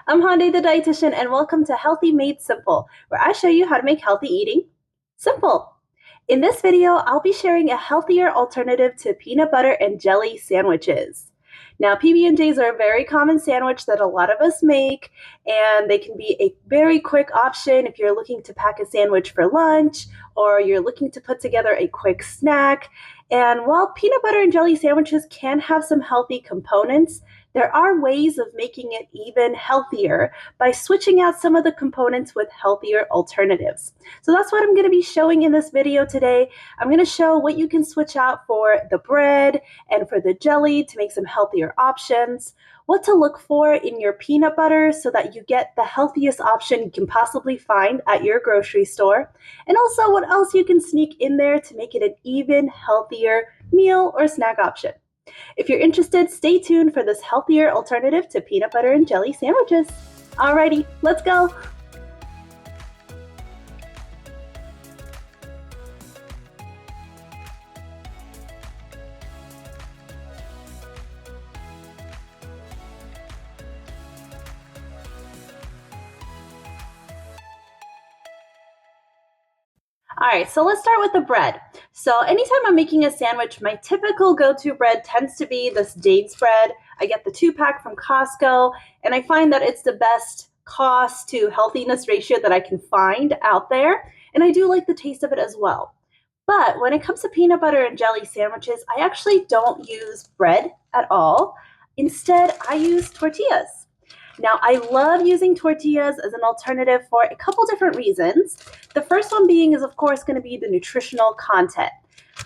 I'm Hyundai the Dietitian, and welcome to Healthy Made Simple, where I show you how to make healthy eating simple. In this video, I'll be sharing a healthier alternative to peanut butter and jelly sandwiches. Now, PB&Js are a very common sandwich that a lot of us make, and they can be a very quick option if you're looking to pack a sandwich for lunch or you're looking to put together a quick snack. And while peanut butter and jelly sandwiches can have some healthy components, there are ways of making it even healthier by switching out some of the components with healthier alternatives. So that's what I'm going to be showing in this video today. I'm going to show what you can switch out for the bread and for the jelly to make some healthier options, what to look for in your peanut butter so that you get the healthiest option you can possibly find at your grocery store, and also what else you can sneak in there to make it an even healthier meal or snack option. If you're interested, stay tuned for this healthier alternative to peanut butter and jelly sandwiches. Alrighty, let's go. All right, so let's start with the bread. So anytime I'm making a sandwich, my typical go-to bread tends to be this Dave's bread. I get the 2-pack from Costco, and I find that it's the best cost to healthiness ratio that I can find out there, and I do like the taste of it as well. But when it comes to peanut butter and jelly sandwiches, I actually don't use bread at all. Instead, I use tortillas. Now, I love using tortillas as an alternative for a couple different reasons. The first one being is, of course, going to be the nutritional content.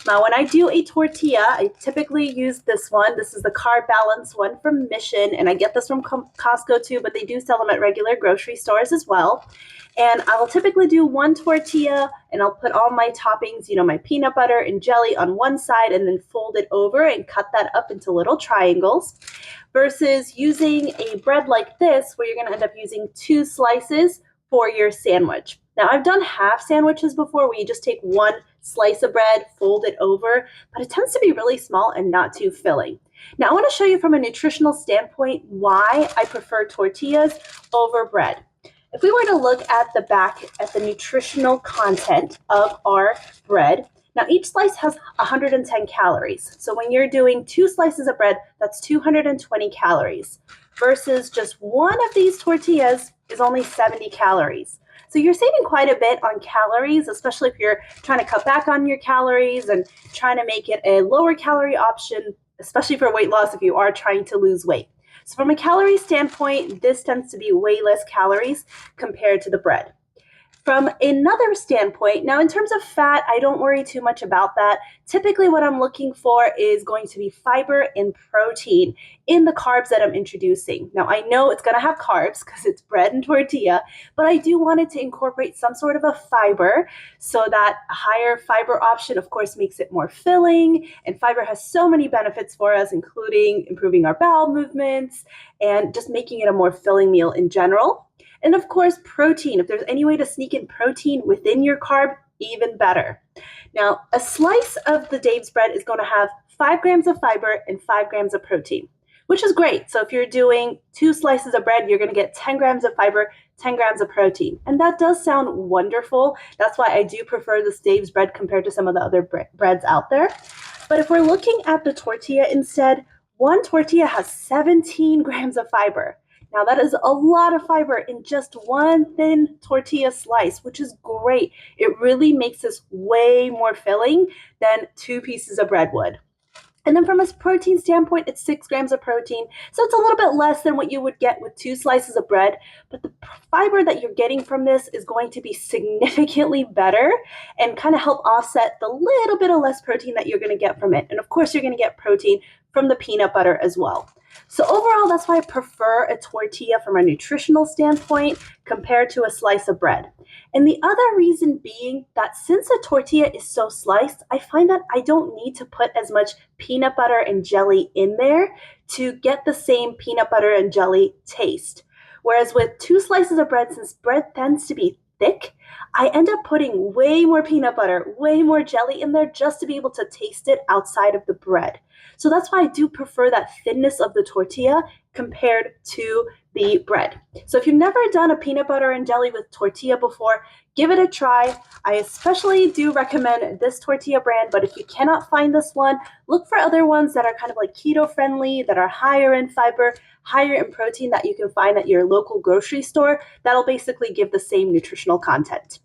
Now, when I do a tortilla, I typically use this one. This is the Carb Balance one from Mission, and I get this from Costco too, but they do sell them at regular grocery stores as well. And I will typically do one tortilla, and I'll put all my toppings, my peanut butter and jelly on one side, and then fold it over and cut that up into little triangles, versus using a bread like this, where you're going to end up using 2 slices for your sandwich. Now, I've done half sandwiches before where you just take one slice of bread, fold it over, but it tends to be really small and not too filling. Now, I want to show you from a nutritional standpoint why I prefer tortillas over bread. If we were to look at the back at the nutritional content of our bread, now each slice has 110 calories. So when you're doing 2 slices of bread, that's 220 calories, versus just one of these tortillas is only 70 calories. So you're saving quite a bit on calories, especially if you're trying to cut back on your calories and trying to make it a lower calorie option, especially for weight loss if you are trying to lose weight. So from a calorie standpoint, this tends to be way less calories compared to the bread. From another standpoint, now in terms of fat, I don't worry too much about that. Typically what I'm looking for is going to be fiber and protein in the carbs that I'm introducing. Now I know it's going to have carbs because it's bread and tortilla, but I do want it to incorporate some sort of a fiber, so that a higher fiber option, of course, makes it more filling. And fiber has so many benefits for us, including improving our bowel movements and just making it a more filling meal in general. And of course, protein. If there's any way to sneak in protein within your carb, even better. Now, a slice of the Dave's bread is going to have 5 grams of fiber and 5 grams of protein, which is great. So if you're doing 2 slices of bread, you're going to get 10 grams of fiber, 10 grams of protein. And that does sound wonderful. That's why I do prefer this Dave's bread compared to some of the other breads out there. But if we're looking at the tortilla instead, one tortilla has 17 grams of fiber. Now that is a lot of fiber in just one thin tortilla slice, which is great. It really makes this way more filling than 2 pieces of bread would. And then from a protein standpoint, it's 6 grams of protein. So it's a little bit less than what you would get with 2 slices of bread. But the fiber that you're getting from this is going to be significantly better and kind of help offset the little bit of less protein that you're going to get from it. And of course, you're going to get protein from the peanut butter as well. So overall, that's why I prefer a tortilla from a nutritional standpoint compared to a slice of bread. And the other reason being that since a tortilla is so sliced, I find that I don't need to put as much peanut butter and jelly in there to get the same peanut butter and jelly taste. Whereas with 2 slices of bread, since bread tends to be thick, I end up putting way more peanut butter, way more jelly in there just to be able to taste it outside of the bread. So that's why I do prefer that thinness of the tortilla compared to the bread. So if you've never done a peanut butter and jelly with tortilla before, give it a try. I especially do recommend this tortilla brand, but if you cannot find this one, look for other ones that are kind of like keto friendly, that are higher in fiber, higher in protein, that you can find at your local grocery store. That'll basically give the same nutritional content.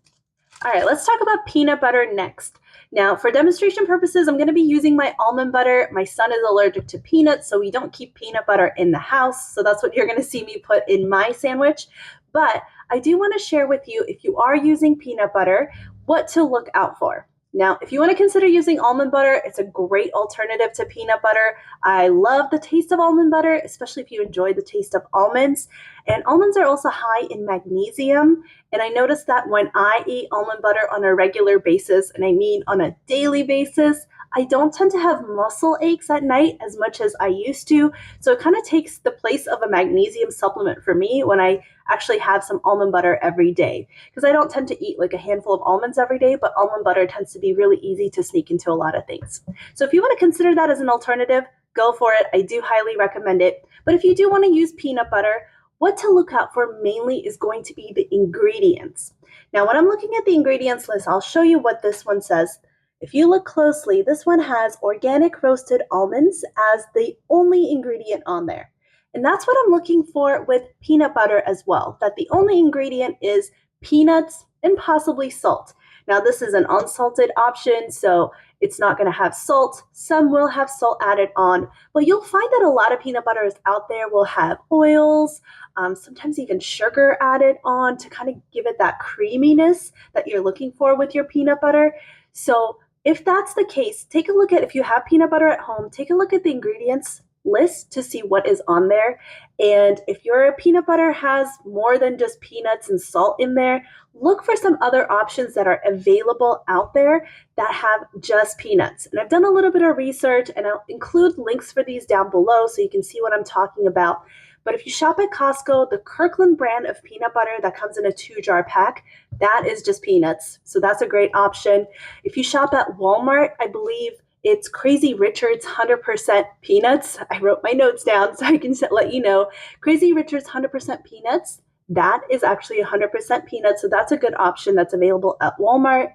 All right, let's talk about peanut butter next. Now, for demonstration purposes, I'm going to be using my almond butter. My son is allergic to peanuts, so we don't keep peanut butter in the house. So that's what you're going to see me put in my sandwich. But I do want to share with you, if you are using peanut butter, what to look out for. Now, if you want to consider using almond butter, it's a great alternative to peanut butter. I love the taste of almond butter, especially if you enjoy the taste of almonds. And almonds are also high in magnesium. And I noticed that when I eat almond butter on a regular basis, and I mean on a daily basis, I don't tend to have muscle aches at night as much as I used to. So it kind of takes the place of a magnesium supplement for me when I actually have some almond butter every day. Because I don't tend to eat like a handful of almonds every day, but almond butter tends to be really easy to sneak into a lot of things. So if you want to consider that as an alternative, go for it. I do highly recommend it. But if you do want to use peanut butter, what to look out for mainly is going to be the ingredients. Now, when I'm looking at the ingredients list, I'll show you what this one says. If you look closely, this one has organic roasted almonds as the only ingredient on there. And that's what I'm looking for with peanut butter as well, that the only ingredient is peanuts and possibly salt. Now, this is an unsalted option, so it's not going to have salt. Some will have salt added on, but you'll find that a lot of peanut butters out there will have oils, sometimes even sugar added on to kind of give it that creaminess that you're looking for with your peanut butter. So if that's the case, take a look at, if you have peanut butter at home, take a look at the ingredients list to see what is on there. And if your peanut butter has more than just peanuts and salt in there, look for some other options that are available out there that have just peanuts. And I've done a little bit of research, and I'll include links for these down below so you can see what I'm talking about. But if you shop at Costco, the Kirkland brand of peanut butter that comes in a 2-jar pack, that is just peanuts. So that's a great option. If you shop at Walmart, I believe it's Crazy Richard's 100% peanuts. I wrote my notes down so I can let you know. Crazy Richard's 100% peanuts, that is actually 100% peanuts. So that's a good option that's available at Walmart.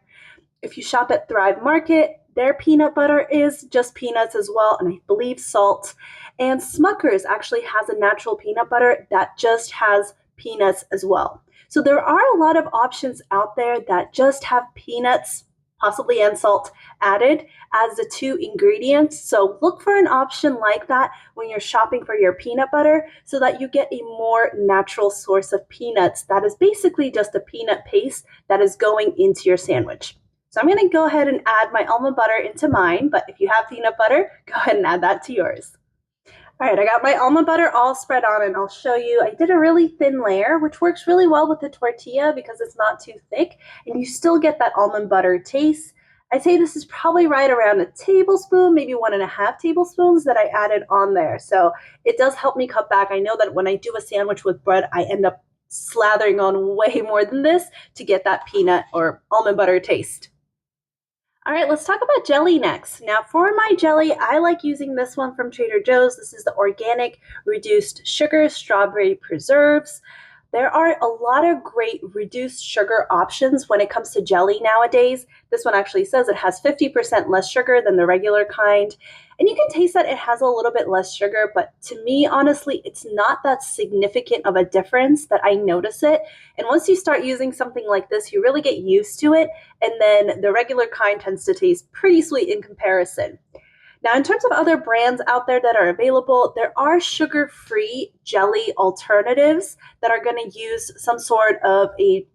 If you shop at Thrive Market, their peanut butter is just peanuts as well, and I believe salt. And Smuckers actually has a natural peanut butter that just has peanuts as well. So there are a lot of options out there that just have peanuts, possibly and salt added as the 2 ingredients. So look for an option like that when you're shopping for your peanut butter so that you get a more natural source of peanuts that is basically just a peanut paste that is going into your sandwich. So I'm going to go ahead and add my almond butter into mine, but if you have peanut butter, go ahead and add that to yours. All right, I got my almond butter all spread on, and I'll show you. I did a really thin layer, which works really well with the tortilla because it's not too thick, and you still get that almond butter taste. I'd say this is probably right around a tablespoon, maybe 1.5 tablespoons that I added on there. So it does help me cut back. I know that when I do a sandwich with bread, I end up slathering on way more than this to get that peanut or almond butter taste. All right, let's talk about jelly next. Now, for my jelly, I like using this one from Trader Joe's. This is the organic reduced sugar strawberry preserves. There are a lot of great reduced sugar options when it comes to jelly nowadays. This one actually says it has 50% less sugar than the regular kind. And you can taste that it has a little bit less sugar, but to me, honestly, it's not that significant of a difference that I notice it. And once you start using something like this, you really get used to it. And then the regular kind tends to taste pretty sweet in comparison. Now, in terms of other brands out there that are available, there are sugar-free jelly alternatives that are going to use some sort of a,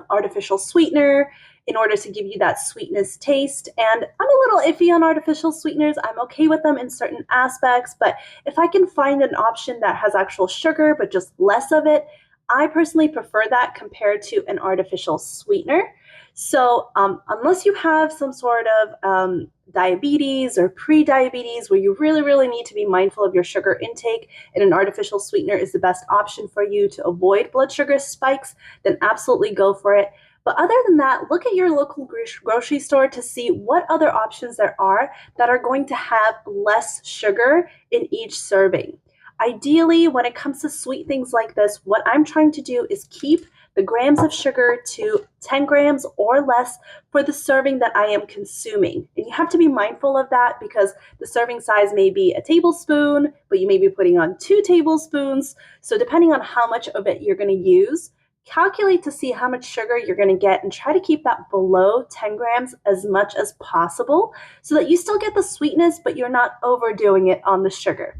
artificial sweetener in order to give you that sweetness taste. And I'm a little iffy on artificial sweeteners. I'm okay with them in certain aspects, but if I can find an option that has actual sugar, but just less of it, I personally prefer that compared to an artificial sweetener. So unless you have some sort of diabetes or pre-diabetes where you really, really need to be mindful of your sugar intake and an artificial sweetener is the best option for you to avoid blood sugar spikes, then absolutely go for it. But other than that, look at your local grocery store to see what other options there are that are going to have less sugar in each serving. Ideally, when it comes to sweet things like this, what I'm trying to do is keep the grams of sugar to 10 grams or less for the serving that I am consuming. And you have to be mindful of that because the serving size may be a tablespoon, but you may be putting on 2 tablespoons. So depending on how much of it you're going to use, calculate to see how much sugar you're going to get and try to keep that below 10 grams as much as possible so that you still get the sweetness, but you're not overdoing it on the sugar.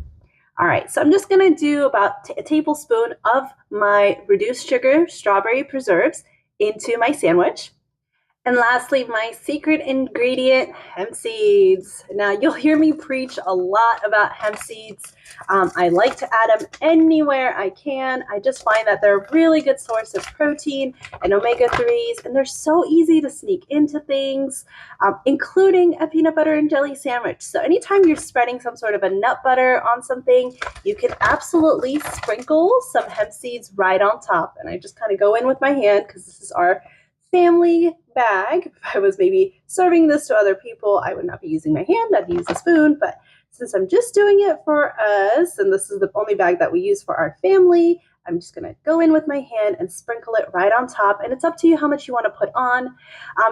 All right, so I'm just going to do about a tablespoon of my reduced sugar strawberry preserves into my sandwich. And lastly, my secret ingredient, hemp seeds. Now, you'll hear me preach a lot about hemp seeds. I like to add them anywhere I can. I just find that they're a really good source of protein and omega-3s, and they're so easy to sneak into things, including a peanut butter and jelly sandwich. So anytime you're spreading some sort of a nut butter on something, you can absolutely sprinkle some hemp seeds right on top. And I just kind of go in with my hand because this is our family bag. If I was maybe serving this to other people, I would not be using my hand, I'd use a spoon, but since I'm just doing it for us, and this is the only bag that we use for our family, I'm just gonna go in with my hand and sprinkle it right on top, and it's up to you how much you wanna put on.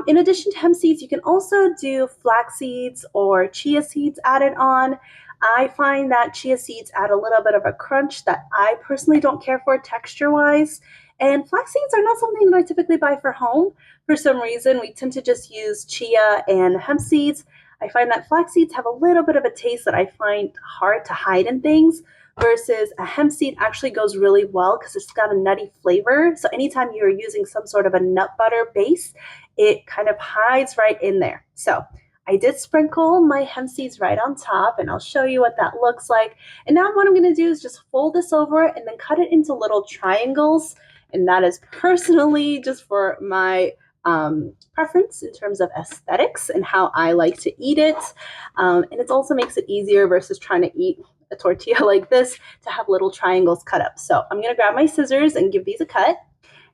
In addition to hemp seeds, you can also do flax seeds or chia seeds added on. I find that chia seeds add a little bit of a crunch that I personally don't care for texture-wise. And flax seeds are not something that I typically buy for home. For some reason, we tend to just use chia and hemp seeds. I find that flax seeds have a little bit of a taste that I find hard to hide in things, versus a hemp seed actually goes really well because it's got a nutty flavor. So anytime you're using some sort of a nut butter base, it kind of hides right in there. So I did sprinkle my hemp seeds right on top, and I'll show you what that looks like. And now what I'm going to do is just fold this over and then cut it into little triangles. And that is personally just for my preference in terms of aesthetics and how I like to eat it. And it also makes it easier versus trying to eat a tortilla like this to have little triangles cut up. So I'm going to grab my scissors and give these a cut.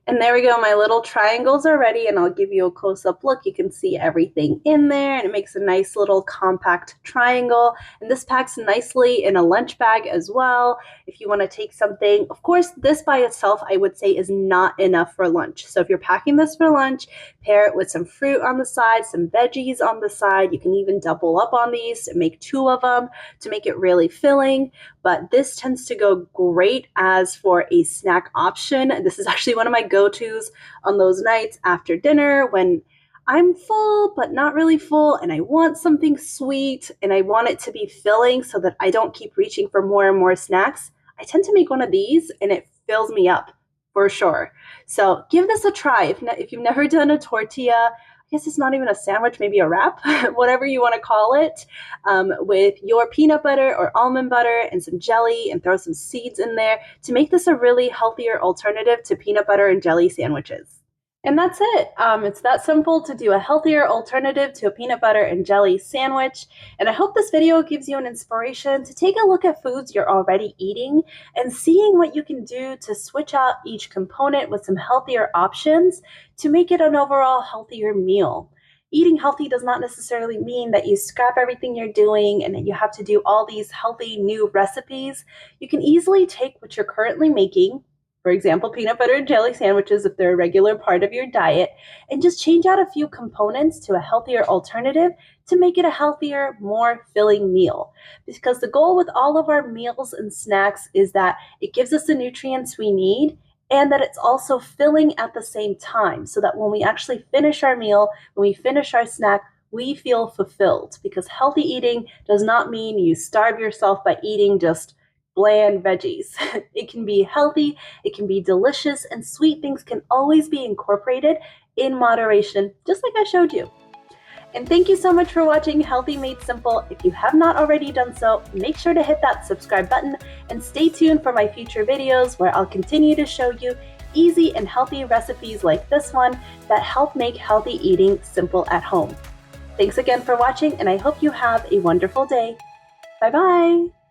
And there we go, my little triangles are ready, and I'll give you a close-up look. You can see everything in there, and it makes a nice little compact triangle. And this packs nicely in a lunch bag as well. If you want to take something, of course, this by itself, I would say, is not enough for lunch. So if you're packing this for lunch, pair it with some fruit on the side, some veggies on the side. You can even double up on these and make 2 of them to make it really filling. But this tends to go great as for a snack option. This is actually one of my go-tos on those nights after dinner when I'm full but not really full and I want something sweet and I want it to be filling so that I don't keep reaching for more and more snacks. I tend to make one of these and it fills me up for sure. So give this a try. If you've never done a tortilla, I guess it's not even a sandwich, maybe a wrap, whatever you want to call it, with your peanut butter or almond butter and some jelly, and throw some seeds in there to make this a really healthier alternative to peanut butter and jelly sandwiches. And that's it. It's that simple to do a healthier alternative to a peanut butter and jelly sandwich. And I hope this video gives you an inspiration to take a look at foods you're already eating and seeing what you can do to switch out each component with some healthier options to make it an overall healthier meal. Eating healthy does not necessarily mean that you scrap everything you're doing and that you have to do all these healthy new recipes. You can easily take what you're currently making, for example, peanut butter and jelly sandwiches if they're a regular part of your diet, and just change out a few components to a healthier alternative to make it a healthier, more filling meal. Because the goal with all of our meals and snacks is that it gives us the nutrients we need and that it's also filling at the same time, so that when we actually finish our meal, when we finish our snack, we feel fulfilled. Because healthy eating does not mean you starve yourself by eating just bland veggies. It can be healthy, it can be delicious, and sweet things can always be incorporated in moderation, just like I showed you. And thank you so much for watching Healthy Made Simple. If you have not already done so, make sure to hit that subscribe button and stay tuned for my future videos where I'll continue to show you easy and healthy recipes like this one that help make healthy eating simple at home. Thanks again for watching, and I hope you have a wonderful day. Bye-bye.